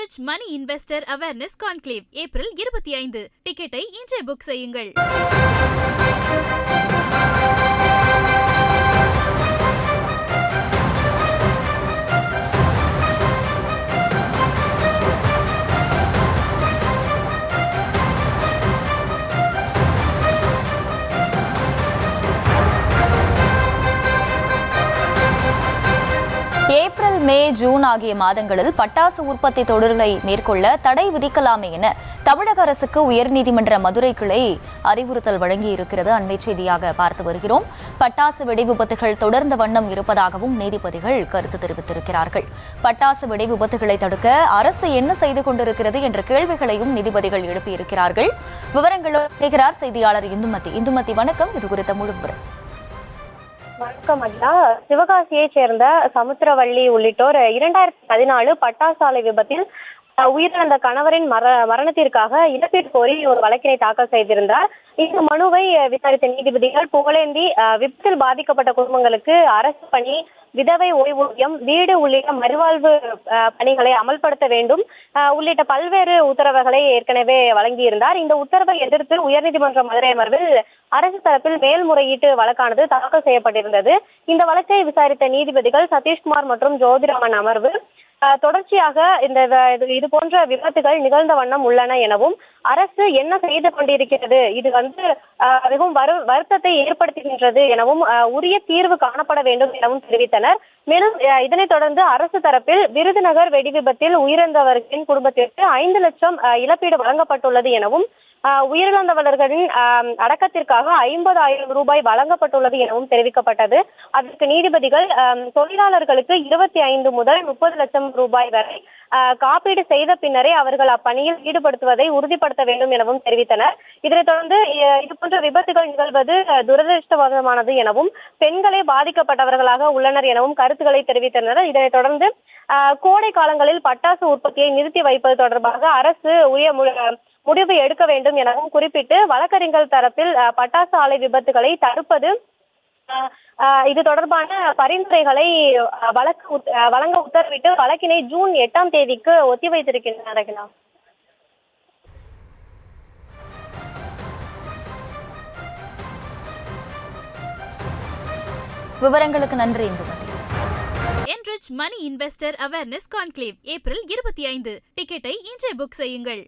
Enrich Money Investor Awareness Conclave April 25. டிக்கெட்டை இன்றே book செய்யுங்கள். ஏப்ரல், மே, ஜூன் ஆகிய மாதங்களில் பட்டாசு உற்பத்தி தொழில்களை மேற்கொள்ள தடை விதிக்கலாமே என தமிழக அரசுக்கு உயர்நீதிமன்ற மதுரை கிளை அறிவுறுத்தல் வழங்கியிருக்கிறது. அண்மை செய்தியாக பார்த்து வருகிறோம். பட்டாசு வெடி விபத்துகள் தொடர்ந்த வண்ணம் இருப்பதாகவும் நீதிபதிகள் கருத்து தெரிவித்திருக்கிறார்கள். பட்டாசு வெடி விபத்துகளை தடுக்க அரசு என்ன செய்து கொண்டிருக்கிறது என்ற கேள்விகளையும் நீதிபதிகள் எழுப்பியிருக்கிறார்கள். விவரங்களோடு செய்தியாளர் இந்துமதி. வணக்கம். இது குறித்த முழு விவரம். வணக்கம் ஐயா. சிவகாசியைச் சேர்ந்த சமுத்திரவள்ளி உள்ளிட்டோர் 2014 பட்டாசு ஆலை விபத்தில் உயிரிழந்த கணவரின் மரணத்திற்காக இழப்பீடு கோரி ஒரு வழக்கினை தாக்கல் செய்திருந்தார். இந்த மனுவை விசாரித்த நீதிபதிகள் புகழேந்தி விபத்தில் பாதிக்கப்பட்ட குடும்பங்களுக்கு அரசு பணி, விதவை ஓய்வூதியம், வீடு உள்ளிட்ட மறுவாழ்வு பணிகளை அமல்படுத்த வேண்டும் உள்ளிட்ட பல்வேறு உத்தரவுகளை ஏற்கனவே வழங்கியிருந்தார். இந்த உத்தரவை எதிர்த்து உயர்நீதிமன்ற மதுரை அமர்வில் அரசு தரப்பில் மேல்முறையீட்டு வழக்கானது தாக்கல் செய்யப்பட்டிருந்தது. இந்த வழக்கை விசாரித்த நீதிபதிகள் சதீஷ்குமார் மற்றும் ஜோதிராமன் அமர்வு தொடர்ச்சியாக இது போன்ற விபத்துகள் நிகழ்ந்த வண்ணம் உள்ளன எனவும் அரசு என்ன செய்து கொண்டிருக்கிறது, இது மிகவும் வருத்தத்தை ஏற்படுத்துகின்றது எனவும் உரிய தீர்வு காணப்பட வேண்டும் எனவும் தெரிவித்தனர். மேலும் இதனைத் தொடர்ந்து அரசு தரப்பில் விருதுநகர் வெடி விபத்தில் உயிரிழந்தவர்களின் குடும்பத்திற்கு 5 லட்சம் இழப்பீடு வழங்கப்பட்டுள்ளது எனவும் உயிரிழந்தவர்களின் அடக்கத்திற்காக 50,000 ரூபாய் வழங்கப்பட்டுள்ளது எனவும் தெரிவிக்கப்பட்டது. அதற்கு நீதிபதிகள் தொழிலாளர்களுக்கு 25 முதல் 30 லட்சம் ரூபாய் வரை காப்பீடு செய்த பின்னரே அவர்கள் அப்பணியில் ஈடுபடுத்துவதை உறுதிப்படுத்த வேண்டும் எனவும் தெரிவித்தனர். இதனைத் தொடர்ந்து இதுபோன்ற விபத்துகள் நிகழ்வது துரதிருஷ்டவசமானது எனவும் பெண்களே பாதிக்கப்பட்டவர்களாக உள்ளனர் எனவும் கருத்துக்களை தெரிவித்தனர். இதனைத் தொடர்ந்து கோடை காலங்களில் பட்டாசு உற்பத்தியை நிறுத்தி வைப்பது தொடர்பாக அரசு உரிய முடிவு எடுக்க வேண்டும் எனவும் குறிப்பிட்டு வழக்கறிஞர்கள் தரப்பில் பட்டாசு ஆலை விபத்துகளை தடுப்பது இது தொடர்பான பரிந்துரைகளை வழங்க உத்தரவிட்டு வழக்கினை ஜூன் 8ஆம் தேதிக்கு ஒத்திவைத்திருக்கின்றனர். விவரங்களுக்கு நன்றி. Enrich Money Investor Awareness Conclave April 25. டிக்கெட்டை இன்றே புக் செய்யுங்கள்.